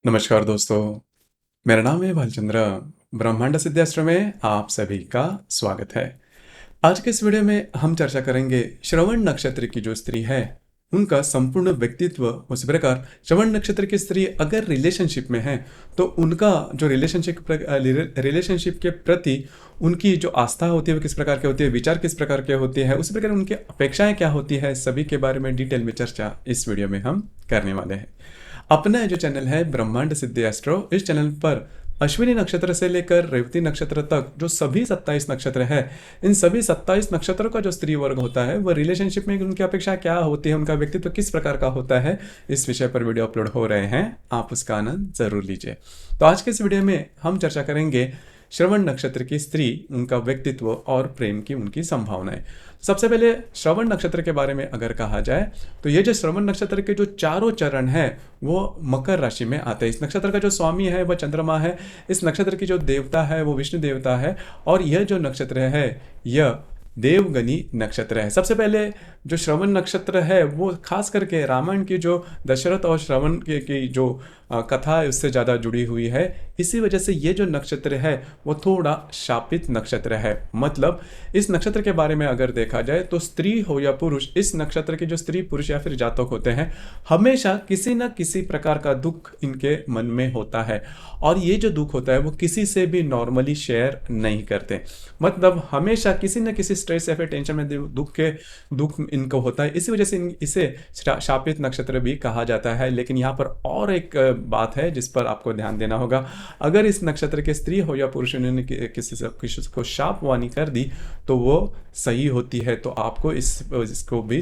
नमस्कार दोस्तों, मेरा नाम है भालचंद्र। ब्रह्मांड सिद्धाश्रम में आप सभी का स्वागत है। आज के इस वीडियो में हम चर्चा करेंगे श्रवण नक्षत्र की जो स्त्री है उनका संपूर्ण व्यक्तित्व। उसी प्रकार श्रवण नक्षत्र की स्त्री अगर रिलेशनशिप में है तो उनका जो रिलेशनशिप के प्रति उनकी जो आस्था होती है वो किस प्रकार की होती है, विचार किस प्रकार के होते हैं, उसी प्रकार उनकी अपेक्षाएं क्या होती है, सभी के बारे में डिटेल में चर्चा इस वीडियो में हम करने वाले हैं। अपना जो चैनल है ब्रह्मांड सिद्धि एस्ट्रो, इस चैनल पर अश्विनी नक्षत्र से लेकर रेवती नक्षत्र तक जो सभी 27 नक्षत्र है, इन सभी 27 नक्षत्रों का जो स्त्री वर्ग होता है वह रिलेशनशिप में उनकी अपेक्षा क्या होती है, उनका व्यक्तित्व किस प्रकार का होता है, इस विषय पर वीडियो अपलोड हो रहे हैं। आप उसका आनंद जरूर लीजिए। तो आज के इस वीडियो में हम चर्चा करेंगे श्रवण नक्षत्र की स्त्री, उनका व्यक्तित्व और प्रेम की उनकी संभावनाएं। सबसे पहले श्रवण नक्षत्र के बारे में अगर कहा जाए तो ये जो श्रवण नक्षत्र के जो चारों चरण हैं वो मकर राशि में आते हैं। इस नक्षत्र का जो स्वामी है वह चंद्रमा है, इस नक्षत्र की जो देवता है वो विष्णु देवता है, और यह जो नक्षत्र है यह देवगनी नक्षत्र है। सबसे पहले जो श्रवण नक्षत्र है वो खास करके रामायण की जो दशरथ और श्रवण की जो कथा है उससे ज़्यादा जुड़ी हुई है। इसी वजह से ये जो नक्षत्र है वो थोड़ा शापित नक्षत्र है। मतलब इस नक्षत्र के बारे में अगर देखा जाए तो स्त्री हो या पुरुष, इस नक्षत्र के जो स्त्री पुरुष या फिर जातक होते हैं हमेशा किसी न किसी प्रकार का दुख इनके मन में होता है, और ये जो दुख होता है वो किसी से भी नॉर्मली शेयर नहीं करते। मतलब हमेशा किसी न किसी स्ट्रेस या फिर टेंशन में दुख इनको होता है। इसी वजह से इसे शापित नक्षत्र भी कहा जाता है। लेकिन यहाँ पर और एक बात है जिस पर आपको ध्यान देना होगा। अगर इस नक्षत्र के स्त्री हो या पुरुष ने किसी को शाप वाणी कर दी तो वो सही होती है। तो आपको इसको भी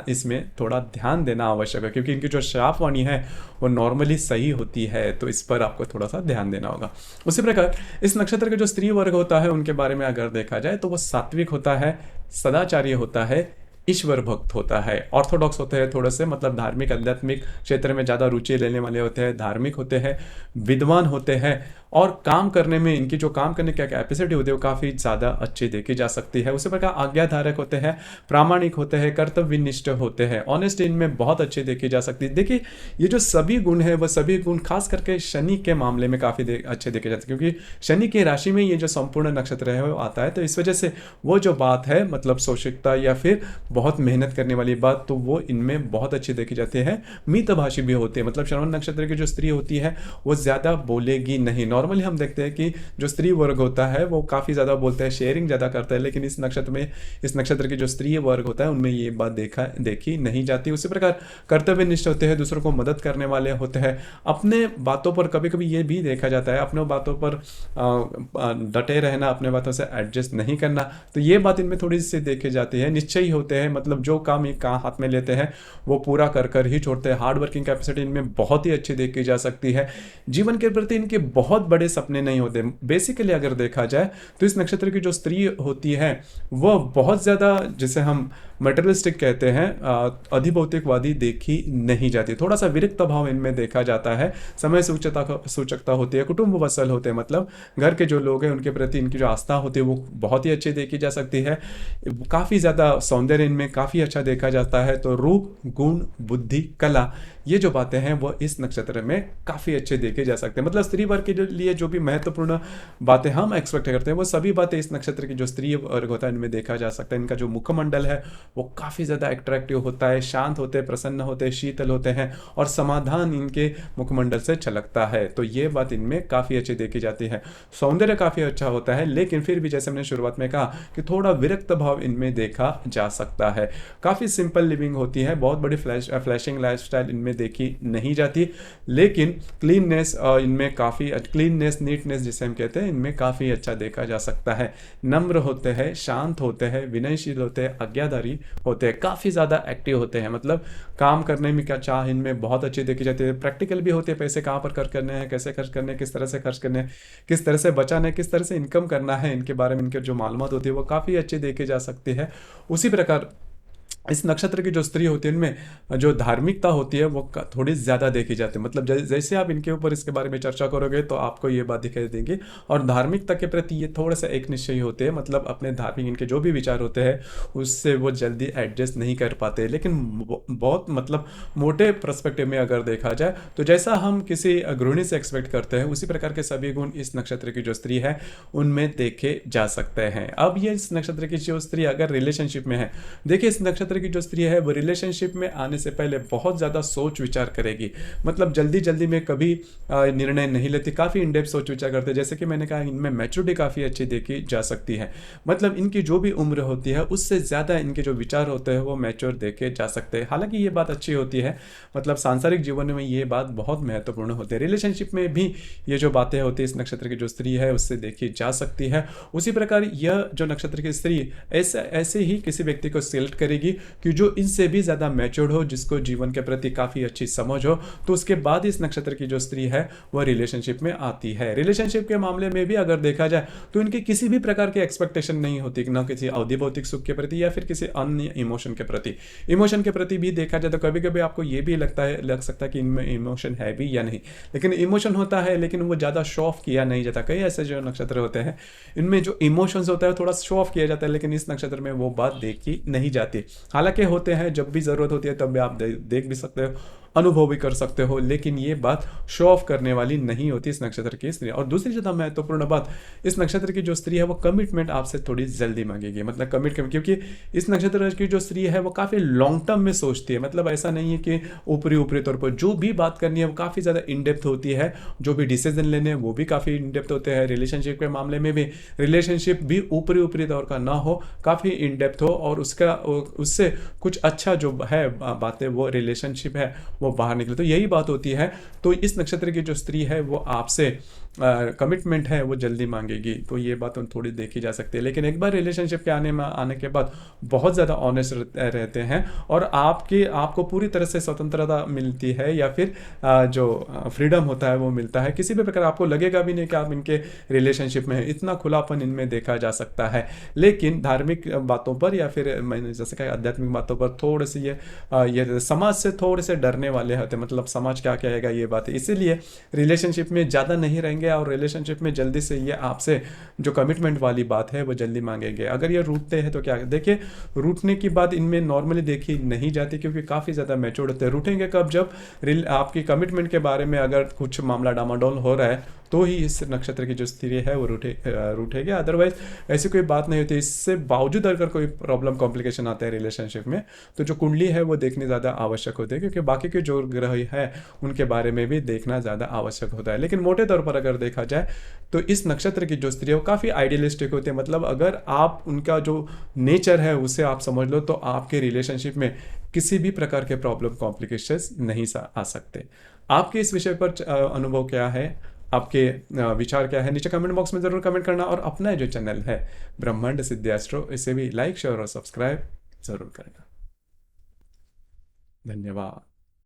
इसमें थोड़ा ध्यान देना आवश्यक है, क्योंकि इनकी जो शाप वाणी है वो नॉर्मली सही होती है। तो इस पर आपको थोड़ा सा ध्यान देना होगा। उसी प्रकार इस नक्षत्र के जो स्त्री वर्ग होता है उनके बारे में अगर देखा जाए तो वो सात्विक होता है, सदाचारी होता है, ईश्वर भक्त होता है, ऑर्थोडॉक्स होते हैं थोड़े से, मतलब धार्मिक आध्यात्मिक क्षेत्र में ज़्यादा रुचि लेने वाले होते हैं, धार्मिक होते हैं, विद्वान होते हैं, और काम करने में इनकी जो काम करने की कैपेसिटी होती है वो काफ़ी ज़्यादा अच्छी देखी जा सकती है। उसी प्रकार आज्ञाधारक होते हैं, प्रामाणिक होते हैं, कर्तव्यनिष्ठ होते हैं, ऑनेस्ट इनमें बहुत अच्छी देखी जा सकती है। देखिए ये जो सभी गुण है वह सभी गुण खास करके शनि के मामले में काफ़ी अच्छे देखे जाते हैं, क्योंकि शनि की राशि में ये जो संपूर्ण नक्षत्र है वो आता है। तो इस वजह से वो जो बात है, मतलब सोशिकता या फिर बहुत मेहनत करने वाली बात, तो वो इनमें बहुत अच्छी देखी जाती है। मितभाषी भी होते हैं, मतलब श्रवण नक्षत्र की जो स्त्री होती है वो ज़्यादा बोलेगी नहीं। नॉर्मली हम देखते हैं कि जो स्त्री वर्ग होता है वो काफ़ी ज़्यादा बोलते हैं, शेयरिंग ज़्यादा करता है, लेकिन इस नक्षत्र की जो स्त्री वर्ग होता है उनमें ये बात देखी नहीं जाती। उसी प्रकार कर्तव्यनिष्ठ होते हैं, दूसरों को मदद करने वाले होते हैं, अपने बातों पर कभी कभी ये भी देखा जाता है अपने बातों पर डटे रहना, अपने बातों से एडजस्ट नहीं करना, तो ये बात इनमें थोड़ी सी देखी जाती है। निश्चयी होते हैं, मतलब जो काम ये हाथ में लेते हैं वो पूरा कर ही छोड़ते हैं। हार्ड वर्किंग कैपेसिटी इनमें बहुत ही अच्छी देखी जा सकती है। जीवन के प्रति इनके बहुत बड़े सपने नहीं होते। बेसिकली अगर देखा जाए तो इस नक्षत्र की जो स्त्री होती है वह बहुत ज़्यादा, जिसे हम मटेरियलिस्टिक कहते हैं, अधिभौतिकवादी देखी नहीं जाती। थोड़ा सा विरक्त भाव इनमें देखा जाता है, समय सूचकता होती है, कुटुंब वसल होते हैं, मतलब घर के जो लोग हैं उनके प्रति इनकी जो आस्था होती है वो बहुत ही अच्छी देखी जा सकती है। काफ़ी ज़्यादा सौंदर्य इनमें काफ़ी अच्छा देखा जाता है। तो रूप, गुण, बुद्धि, कला, ये जो बातें हैं वो इस नक्षत्र में काफ़ी अच्छे देखे जा सकते हैं। मतलब स्त्री वर्ग के लिए जो भी महत्वपूर्ण बातें हम एक्सपेक्ट करते हैं वो सभी बातें इस नक्षत्र की जो स्त्री वर्ग होता है इनमें देखा जा सकता है। इनका जो मुखमंडल है वो काफ़ी ज़्यादा अट्रैक्टिव होता है, शांत होते हैं, प्रसन्न होते हैं, शीतल होते हैं, और समाधान इनके मुखमंडल से छलकता है। तो ये बात इनमें काफ़ी अच्छी देखी जाती है। सौंदर्य काफ़ी अच्छा होता है, लेकिन फिर भी जैसे हमने शुरुआत में कहा कि थोड़ा विरक्त भाव इनमें देखा जा सकता है। काफ़ी सिंपल लिविंग होती है, बहुत बड़ी फ्लैशिंग लाइफस्टाइल इनमें देखी नहीं जाती, लेकिन क्लीननेस इनमें काफ़ी, क्लीननेस, नीटनेस जिसे हम कहते हैं, इनमें काफ़ी अच्छा देखा जा सकता है। नम्र होते हैं, शांत होते हैं, विनयशील होते हैं, आज्ञाधारी होते हैं, काफ़ी ज़्यादा एक्टिव होते हैं, मतलब काम करने में क्या चाह इनमें बहुत अच्छी देखी जाती है। प्रैक्टिकल भी होते हैं, पैसे कहाँ पर खर्च करने हैं, कैसे खर्च करने, किस तरह से खर्च करने, किस तरह से बचाने, किस तरह से इनकम करना है, इनके बारे में इनके जो मालूमात होती है वो काफ़ी अच्छी देखी जा सकती है। उसी प्रकार इस नक्षत्र की जो स्त्री होती है इनमें जो धार्मिकता होती है वो थोड़ी ज़्यादा देखी जाती है। मतलब जैसे आप इनके ऊपर इसके बारे में चर्चा करोगे तो आपको ये बात दिखाई देगी। और धार्मिकता के प्रति ये थोड़ा सा एक निश्चयी होते हैं, मतलब अपने धार्मिक इनके जो भी विचार होते हैं उससे वो जल्दी एडजस्ट नहीं कर पाते। लेकिन बहुत मतलब मोटे पर्सपेक्टिव में अगर देखा जाए तो जैसा हम किसी गृहिणी से एक्सपेक्ट करते हैं उसी प्रकार के सभी गुण इस नक्षत्र की जो स्त्री है उनमें देखे जा सकते हैं। अब ये इस नक्षत्र की जो स्त्री अगर रिलेशनशिप में है, देखिए इस नक्षत्र की जो स्त्री है वो रिलेशनशिप में आने से पहले बहुत ज़्यादा सोच विचार करेगी। मतलब जल्दी जल्दी में कभी निर्णय नहीं लेती, काफ़ी इन डेप्थ सोच विचार करते हैं। जैसे कि मैंने कहा इनमें मैच्योरिटी काफ़ी अच्छी देखी जा सकती है। मतलब इनकी जो भी उम्र होती है उससे ज़्यादा इनके जो विचार होते हैं वो मैच्योर देखे जा सकते हैं। हालांकि ये बात अच्छी होती है, मतलब सांसारिक जीवन में ये बात बहुत महत्वपूर्ण होती है। रिलेशनशिप में भी ये जो बातें होती है इस नक्षत्र की जो स्त्री है उससे देखी जा सकती है। उसी प्रकार यह जो नक्षत्र की स्त्री ऐसे ही किसी व्यक्ति को सिलेक्ट करेगी कि जो इनसे भी ज़्यादा मैच्योर्ड हो, जिसको जीवन के प्रति काफ़ी अच्छी समझ हो, तो उसके बाद इस नक्षत्र की जो स्त्री है वह रिलेशनशिप में आती है। रिलेशनशिप के मामले में भी अगर देखा जाए तो इनकी किसी भी प्रकार की एक्सपेक्टेशन नहीं होती, ना किसी अवधि भौतिक सुख के प्रति या फिर किसी अन्य इमोशन के प्रति। इमोशन के प्रति भी देखा जाए तो कभी कभी आपको ये भी लग सकता है कि इनमें इमोशन है भी या नहीं, लेकिन इमोशन होता है लेकिन वो ज़्यादा शो ऑफ किया नहीं जाता। कई ऐसे जो नक्षत्र होते हैं इनमें जो इमोशंस होता है थोड़ा शो ऑफ किया जाता है, लेकिन इस नक्षत्र में वो बात देखी नहीं जाती। हालांकि होते हैं, जब भी ज़रूरत होती है तब भी आप देख भी सकते हो, अनुभव भी कर सकते हो, लेकिन ये बात शो ऑफ करने वाली नहीं होती इस नक्षत्र की स्त्री। और दूसरी ज़्यादा महत्वपूर्ण बात, इस नक्षत्र की जो स्त्री है वो कमिटमेंट आपसे थोड़ी जल्दी मांगेगी। मतलब कमिट क्योंकि इस नक्षत्र की जो स्त्री है वो काफ़ी लॉन्ग टर्म में सोचती है। मतलब ऐसा नहीं है कि ऊपरी ऊपरी तौर पर जो भी बात करनी है वो काफ़ी ज़्यादा इन डेप्थ होती है। जो भी डिसीजन लेने हैं वो भी काफ़ी इन डेप्थ होते हैं। रिलेशनशिप के मामले में भी रिलेशनशिप भी ऊपरी ऊपरी तौर का ना हो, काफ़ी इन डेप्थ हो और उससे कुछ अच्छा जो है बातें वो रिलेशनशिप है वो बाहर निकले, तो यही बात होती है। तो इस नक्षत्र की जो स्त्री है वो आपसे कमिटमेंट है वो जल्दी मांगेगी, तो ये बात थोड़ी देखी जा सकती है। लेकिन एक बार रिलेशनशिप के आने के बाद बहुत ज़्यादा ऑनेस्ट रहते हैं और आपको पूरी तरह से स्वतंत्रता मिलती है या फिर जो फ्रीडम होता है वो मिलता है। किसी भी प्रकार आपको लगेगा भी नहीं कि आप इनके रिलेशनशिप में हैं, इतना खुलापन इनमें देखा जा सकता है। लेकिन धार्मिक बातों पर या फिर मैंने जैसे कहा आध्यात्मिक बातों पर थोड़े से ये समाज से थोड़े से डरने वाले होते हैं। मतलब समाज क्या कहेगा ये बात है, इसीलिए रिलेशनशिप में ज़्यादा नहीं रहेंगे और रिलेशनशिप में जल्दी से ये आपसे जो कमिटमेंट वाली बात है वो जल्दी मांगेंगे। अगर ये रूठते हैं तो क्या, देखिए रूठने की बात इनमें नॉर्मली देखी नहीं जाती क्योंकि काफ़ी ज़्यादा मैच्योर्ड होते हैं। रूठेंगे कब, जब आपकी कमिटमेंट के बारे में अगर कुछ मामला डामाडोल हो रहा है तो ही इस नक्षत्र की जो स्त्री है वो रूठेगी। अदरवाइज ऐसी कोई बात नहीं होती। इससे बावजूद अगर कोई प्रॉब्लम कॉम्प्लिकेशन आता है रिलेशनशिप में तो जो कुंडली है वो देखनी ज़्यादा आवश्यक होती है, क्योंकि बाकी के जो ग्रह है उनके बारे में भी देखना ज़्यादा आवश्यक होता है। लेकिन मोटे तौर पर अगर देखा जाए तो इस नक्षत्र की जो स्त्री है वो काफ़ी आइडियलिस्टिक होती है। मतलब अगर आप उनका जो नेचर है उसे आप समझ लो तो आपके रिलेशनशिप में किसी भी प्रकार के प्रॉब्लम कॉम्प्लिकेशंस नहीं आ सकते। आपके इस विषय पर अनुभव क्या है, आपके विचार क्या है, नीचे कमेंट बॉक्स में ज़रूर कमेंट करना। और अपना जो चैनल है ब्रह्मांड सिद्धि एस्ट्रो, इसे भी लाइक शेयर और सब्सक्राइब ज़रूर करना। धन्यवाद।